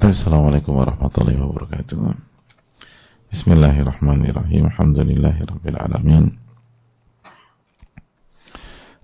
Assalamualaikum warahmatullahi wabarakatuh. Bismillahirrahmanirrahim. Alhamdulillahirabbil alamin.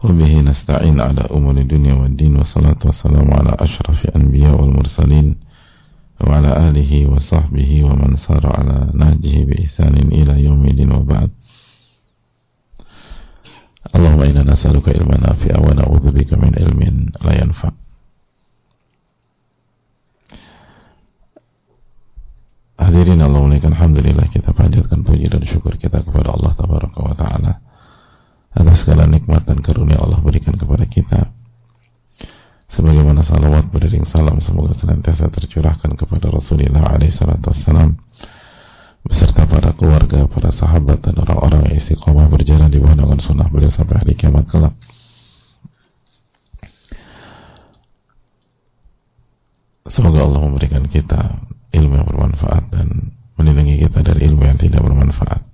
Wa bihi nasta'in ala umuri dunya waddin, wassalatu wassalamu ala asyrafil anbiya wal mursalin wa ala alihi wa sahbihi wa man sara ala nahjihi bi ihsanin ila yaumil wa ba'd. Allahumma inna nas'aluka ilman nafi'a wa na'udzubika min ilmin la yanfa'. Hadirin Allah muliakan, alhamdulillah kita panjatkan puji dan syukur kita kepada Allah tabaraka wa ta'ala atas segala nikmat dan karunia Allah berikan kepada kita. Sebagaimana salawat beriring salam semoga senantiasa tercurahkan kepada Rasulullah alaihi salatu wassalam beserta para keluarga, para sahabat dan orang-orang yang istiqomah berjalan di bawah naungan sunnah beliau sampai hari kiamat kelak. Semoga Allah memberikan kita ilmu yang bermanfaat dan melindungi kita dari ilmu yang tidak bermanfaat.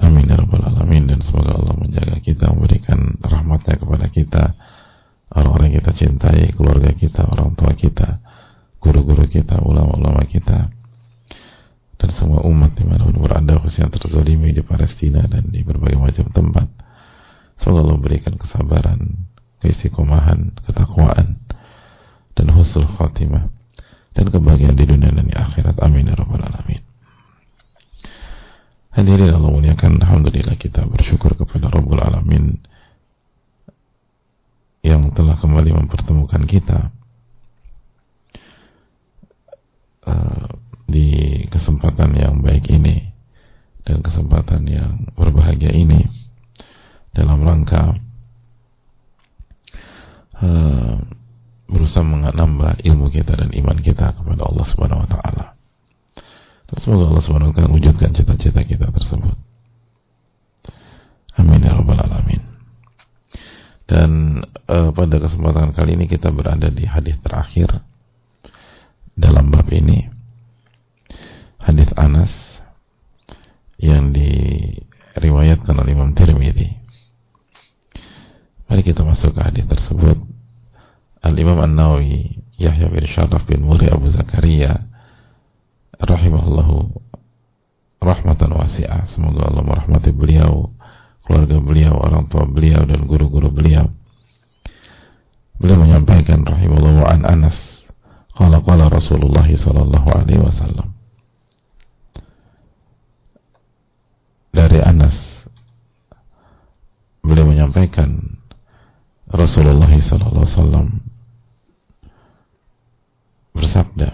Amin ya rabbal alamin. Dan semoga Allah menjaga kita, memberikan rahmatnya kepada kita, orang-orang yang kita cintai, keluarga kita, orang tua kita, guru-guru kita, ulama-ulama kita, dan semua umat dimanapun berada, khususnya yang terzalimi di Palestina dan di berbagai macam tempat. Semoga Allah memberikan kesabaran, keistiqomahan, ketakwaan, dan husnul khatimah, dan kebahagiaan di dunia dan di akhirat. Amin ya rabbal alamin. Hadirin Allah muliakan, alhamdulillah kita bersyukur kepada Rabbul Alamin yang telah kembali mempertemukan kita di kesempatan yang baik ini dan kesempatan yang berbahagia ini dalam rangka berusaha menambah ilmu kita dan iman kita kepada Allah Subhanahu wa taala. Dan semoga Allah Subhanahu wa taala wujudkan cita-cita kita tersebut. Amin ya rabbal alamin. Dan pada kesempatan kali ini kita berada di hadis terakhir dalam bab ini, hadis Anas yang diriwayatkan oleh Imam Tirmidzi. Mari kita masuk ke hadis tersebut. Al-Imam An-Nawawi Yahya bin Sharaf bin Muri Abu Zakaria rahimahullahu rahmatan wasi'ah, semoga Allah merahmati beliau, keluarga beliau, orang tua beliau, dan guru-guru beliau. Beliau menyampaikan rahimahullahu an Anas qala qala Rasulullah sallallahu alaihi wasallam. Dari Anas beliau menyampaikan Rasulullah sallallahu alaihi wasallam bersabda,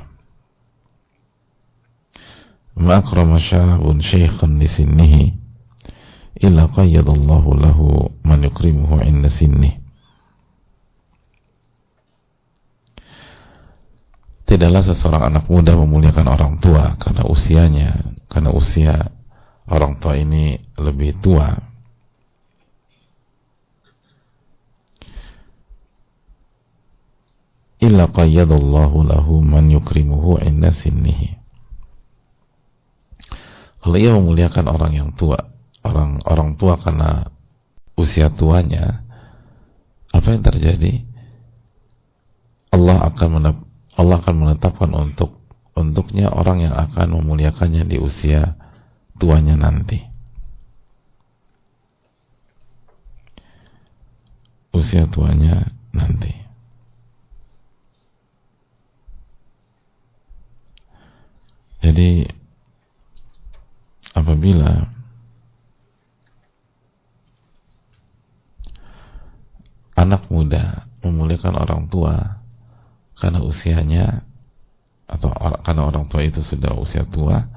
"Ma akrama syabun syaikhan li sinnihi illa qayyadallahu lahu man yukrimuhu 'inda sinnih." Tidaklah seseorang anak muda memuliakan orang tua karena usianya, karena usia orang tua ini lebih tua. Illa qayyadallahu lahu man yukrimuhu 'inda sinnihi. Kalau ia memuliakan orang yang tua, orang tua karena usia tuanya, apa yang terjadi? Allah akan menetapkan untuknya orang yang akan memuliakannya di usia tuanya nanti. Usia tuanya nanti. Jadi apabila anak muda memuliakan orang tua karena usianya, atau karena orang tua itu sudah usia tua,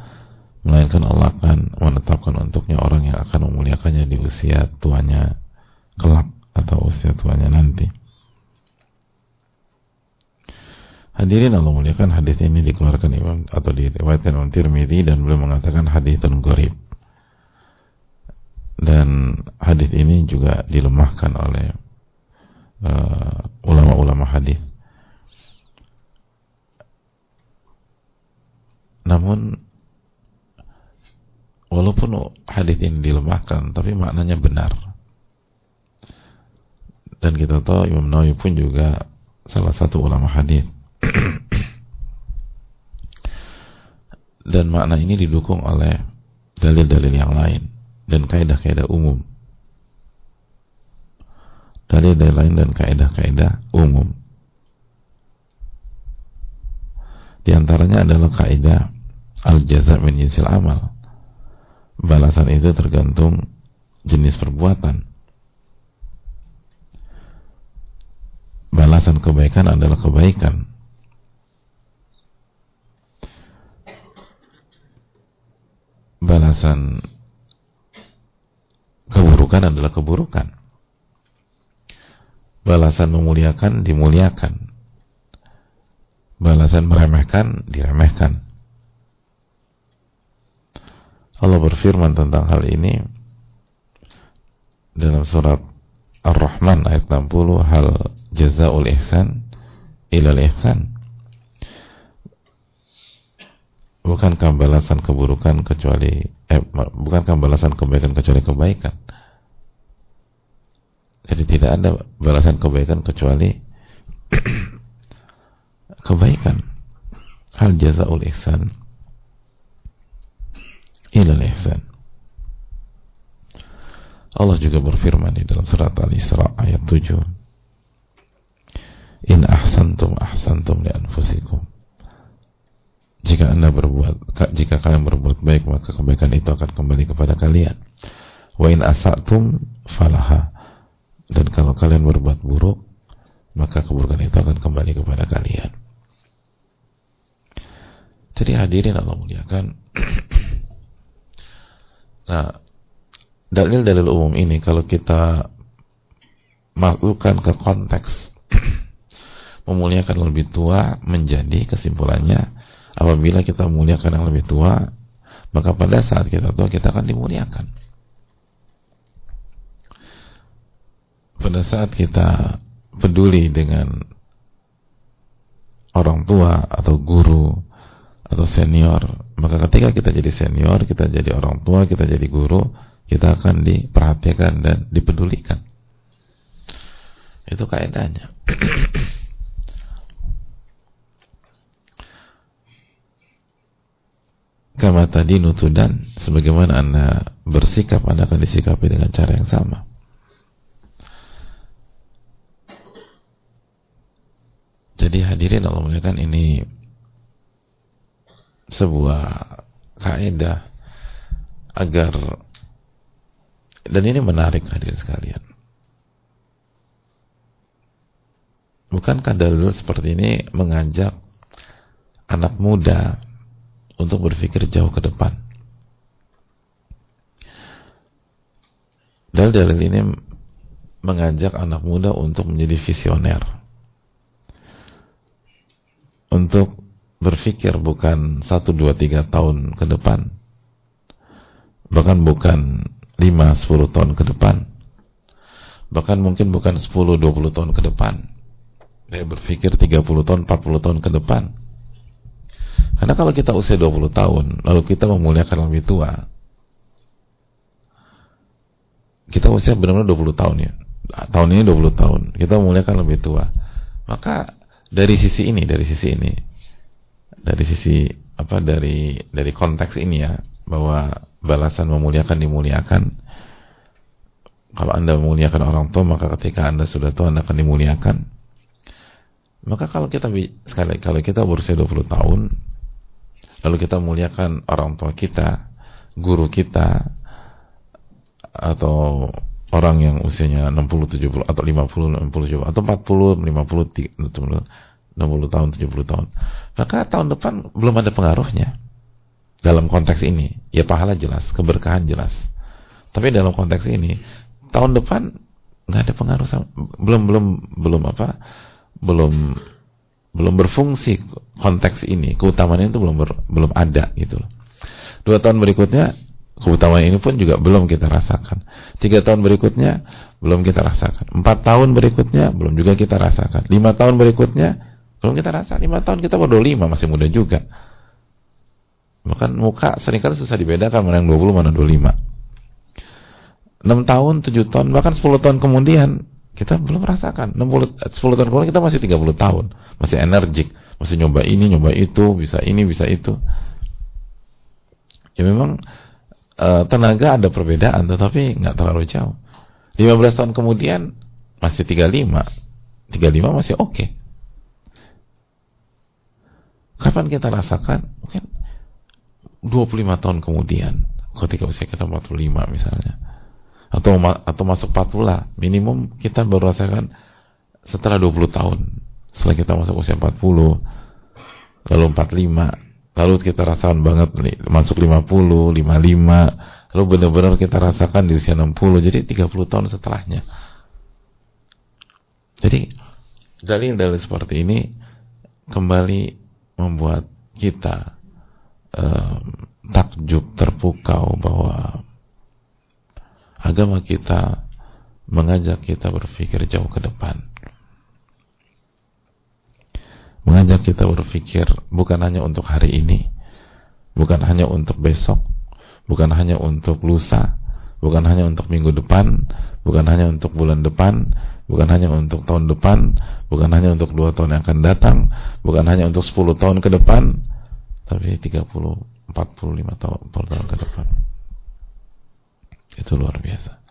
melainkan Allah akan menetapkan untuknya orang yang akan memuliakannya di usia tuanya kelak atau usia tuanya nanti. Hadirin Allah muliakan, hadis ini dikeluarkan Imam atau diriwayatkan Imam Tirmidzi dan beliau mengatakan haditsun gharib. Dan hadis ini juga dilemahkan oleh ulama-ulama hadis. Namun walaupun hadis ini dilemahkan, tapi maknanya benar. Dan kita tahu Imam Nawawi pun juga salah satu ulama hadis. Dan makna ini didukung oleh dalil-dalil yang lain dan kaidah-kaidah umum. Dalil-dalil lain dan kaidah-kaidah umum. Di antaranya adalah kaidah al-jaza' min jinsil amal. Balasan itu tergantung jenis perbuatan. Balasan kebaikan adalah kebaikan. Balasan keburukan adalah keburukan. Balasan memuliakan dimuliakan. Balasan meremehkan diremehkan. Allah berfirman tentang hal ini dalam surat Ar-Rahman ayat 60, hal jazaa'ul ihsan ilal ihsan. Bukankah balasan keburukan kecuali bukankah balasan kebaikan kecuali kebaikan? Jadi tidak ada balasan kebaikan kecuali kebaikan. Hal jazaa'ul ihsan ilal ihsan. Allah juga berfirman di dalam surat Al-Isra ayat 7, in ahsantum ahsantum li anfusikum. Jika kalian berbuat baik, maka kebaikan itu akan kembali kepada kalian. Wa in asatum falaha. Dan kalau kalian berbuat buruk, maka keburukan itu akan kembali kepada kalian. Jadi hadirin Allah muliakan. Nah, dalil-dalil umum ini kalau kita masukkan ke konteks memuliakan lebih tua, menjadi kesimpulannya apabila kita memuliakan yang lebih tua, maka pada saat kita tua kita akan dimuliakan. Pada saat kita peduli dengan orang tua atau guru atau senior, maka ketika kita jadi senior, kita jadi orang tua, kita jadi guru, kita akan diperhatikan dan dipedulikan. Itu kaidahnya. Kama tadi nutudan, sebagaimana Anda bersikap, Anda akan disikapi dengan cara yang sama. Jadi hadirin Allah muliakan, ini sebuah kaidah agar, dan ini menarik hadirin sekalian. Bukankah dalil seperti ini mengajak anak muda untuk berpikir jauh ke depan? Dalil-dalil ini mengajak anak muda untuk menjadi visioner, untuk berpikir bukan 1, 2, 3 tahun ke depan, bahkan bukan 5, 10 tahun ke depan, bahkan mungkin bukan 10, 20 tahun ke depan. Saya berpikir 30 tahun, 40 tahun ke depan. Karena kalau kita usia 20 tahun, lalu kita memuliakan lebih tua, kita usia benar-benar 20 tahun ya, tahun ini 20 tahun, kita memuliakan lebih tua, maka dari sisi konteks ini ya, bahwa balasan memuliakan dimuliakan. Kalau Anda memuliakan orang tua, maka ketika Anda sudah tua Anda akan dimuliakan. Maka kalau kita berusia 20 tahun, lalu kita memuliakan orang tua kita, guru kita, atau orang yang usianya 60, 70, atau 50, 60, 70, atau 40, 50, 60 tahun, 70 tahun, maka tahun depan belum ada pengaruhnya dalam konteks ini. Ya pahala jelas, keberkahan jelas. Tapi dalam konteks ini, tahun depan nggak ada pengaruh, belum berfungsi konteks ini. Keutamaan itu belum ada gitu loh. 2 tahun berikutnya keutamaan ini pun juga belum kita rasakan. 3 tahun berikutnya belum kita rasakan. 4 tahun berikutnya belum juga kita rasakan. 5 tahun berikutnya belum kita rasakan. 5 tahun kita baru 25, masih muda juga. Bahkan muka seringkali susah dibedakan mana yang 20 mana 25. 6 tahun, 7 tahun, bahkan 10 tahun kemudian kita belum rasakan. 10 tahun kemudian kita masih 30 tahun, masih energik, masih nyoba ini, nyoba itu, bisa ini, bisa itu. Ya memang tenaga ada perbedaan, tetapi nggak terlalu jauh. 15 tahun kemudian masih 35 masih oke. Kapan kita rasakan? Mungkin 25 tahun kemudian, ketika usia kita 45 misalnya, atau masuk 40, minimum kita baru rasakan setelah 20 tahun. Setelah kita masuk usia 40, lalu 45, lalu kita rasakan banget masuk 50, 55, lalu benar-benar kita rasakan di usia 60, jadi 30 tahun setelahnya. Jadi dalil-dalil seperti ini kembali membuat kita takjub, terpukau bahwa agama kita mengajak kita berpikir jauh ke depan, mengajak kita berpikir bukan hanya untuk hari ini, bukan hanya untuk besok, bukan hanya untuk lusa, bukan hanya untuk minggu depan, bukan hanya untuk bulan depan, bukan hanya untuk tahun depan, bukan hanya untuk 2 tahun yang akan datang, bukan hanya untuk 10 tahun ke depan, tapi 30, 45 tahun ke depan. Itu luar biasa.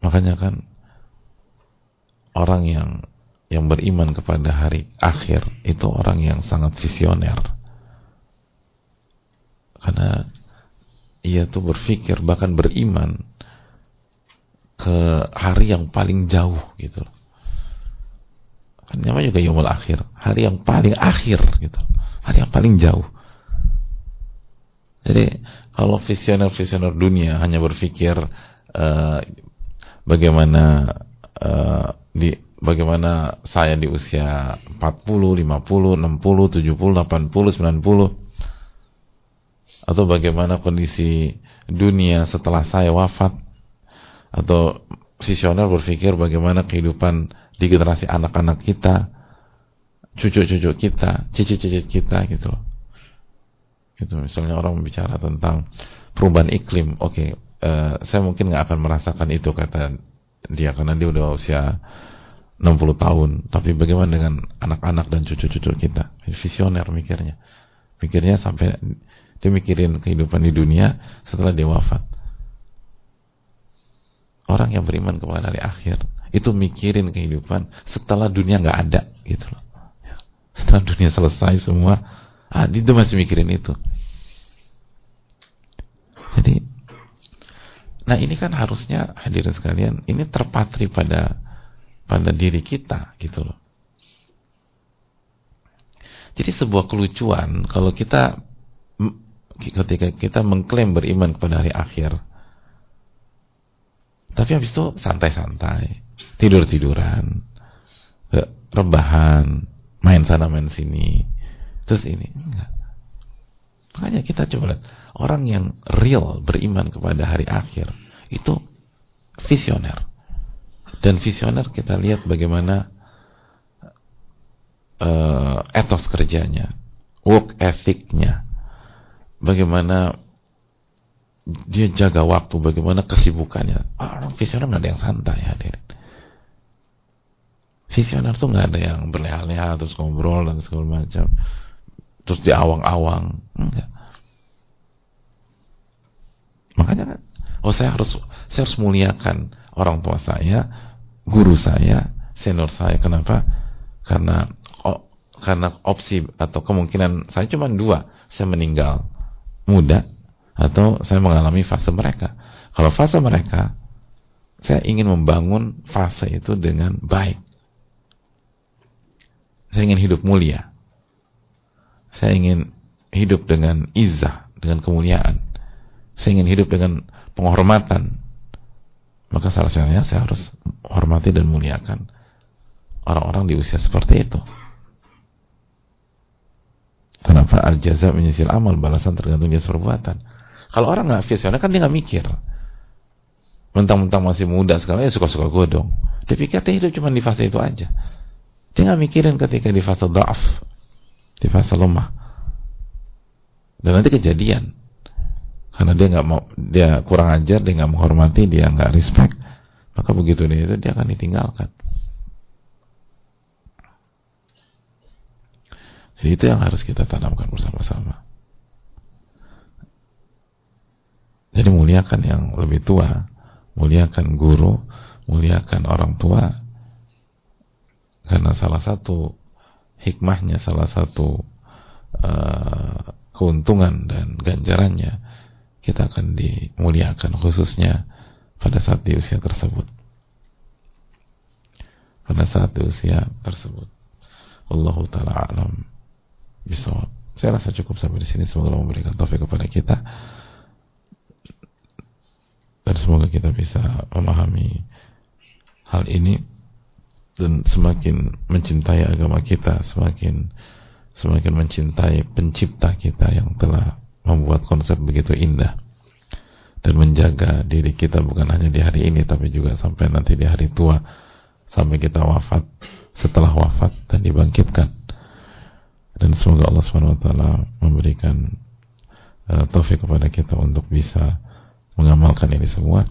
Makanya kan orang yang beriman kepada hari akhir itu orang yang sangat visioner, karena ia tuh berpikir, bahkan beriman ke hari yang paling jauh gitu. Kan namanya juga yaumul akhir, hari yang paling akhir gitu, hari yang paling jauh. Jadi kalau visioner dunia hanya berpikir bagaimana saya di usia 40, 50, 60, 70, 80, 90, atau bagaimana kondisi dunia setelah saya wafat, atau visioner berpikir bagaimana kehidupan di generasi anak-anak kita, cucu-cucu kita, cicit-cicit kita gitu loh. Gitu, misalnya orang bicara tentang perubahan iklim, oke, saya mungkin nggak akan merasakan itu, kata dia, karena dia udah usia 60 tahun, tapi bagaimana dengan anak-anak dan cucu-cucu kita? Visioner mikirnya sampai dia mikirin kehidupan di dunia setelah dia wafat. Orang yang beriman kepada hari akhir itu mikirin kehidupan setelah dunia nggak ada gitu loh. Setelah dunia selesai semua, dia masih mikirin itu. Jadi, nah ini kan harusnya hadirin sekalian, ini terpatri pada diri kita gitu loh. Jadi sebuah kelucuan kalau ketika kita mengklaim beriman kepada hari akhir, tapi habis itu santai-santai, tidur-tiduran, rebahan, main sana main sini, terus ini enggak. Makanya kita coba lihat orang yang real beriman kepada hari akhir itu visioner. Dan visioner kita lihat bagaimana etos kerjanya, work ethicnya, bagaimana dia jaga waktu, bagaimana kesibukannya. Orang visioner nggak ada yang santai, hadirin. Visioner tuh nggak ada yang berleha-leha terus ngobrol dan segala macam, terus di awang-awang, enggak. Makanya kan, saya harus muliakan orang tua saya, guru saya, senior saya. Kenapa? Karena opsi atau kemungkinan saya cuma 2, saya meninggal muda atau saya mengalami fase mereka. Kalau fase mereka, saya ingin membangun fase itu dengan baik. Saya ingin hidup mulia. Saya ingin hidup dengan izzah, dengan kemuliaan. Saya ingin hidup dengan penghormatan. Maka salah satunya saya harus hormati dan muliakan orang-orang di usia seperti itu. Kenapa? Al-jaza menyisil amal, balasan tergantung jasa perbuatan. Kalau orang nggak visioner kan dia nggak mikir. Mentang-mentang masih muda sekali, ya suka-suka godong. Dia pikir dia hidup cuma di fase itu aja. Dia nggak mikirin ketika di fase dha'af, di fase lemah. Dan nanti kejadian. Karena dia nggak mau, dia kurang ajar, dia nggak menghormati, dia nggak respect, maka begitu dia akan ditinggalkan. Jadi itu yang harus kita tanamkan bersama-sama. Jadi muliakan yang lebih tua, muliakan guru, muliakan orang tua, karena salah satu hikmahnya, salah satu keuntungan dan ganjarannya, kita akan dimuliakan khususnya pada saat di usia tersebut. Pada saat di usia tersebut. Allahu ta'ala a'lam bishawab. Saya rasa cukup sampai di sini. Semoga Allah memberikan taufik kepada kita dan semoga kita bisa memahami hal ini dan semakin mencintai agama kita, semakin mencintai pencipta kita yang telah membuat konsep begitu indah, dan menjaga diri kita bukan hanya di hari ini tapi juga sampai nanti di hari tua, sampai kita wafat, setelah wafat dan dibangkitkan. Dan semoga Allah SWT memberikan taufik kepada kita untuk bisa mengamalkan ini semua.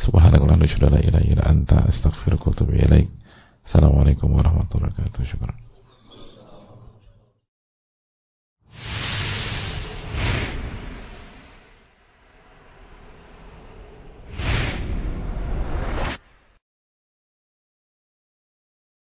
Subhanakallahumma wa bihamdika, la ilaha illa anta, astaghfiruka wa atubu ilaik. Assalamualaikum warahmatullahi wabarakatuh. Syukran.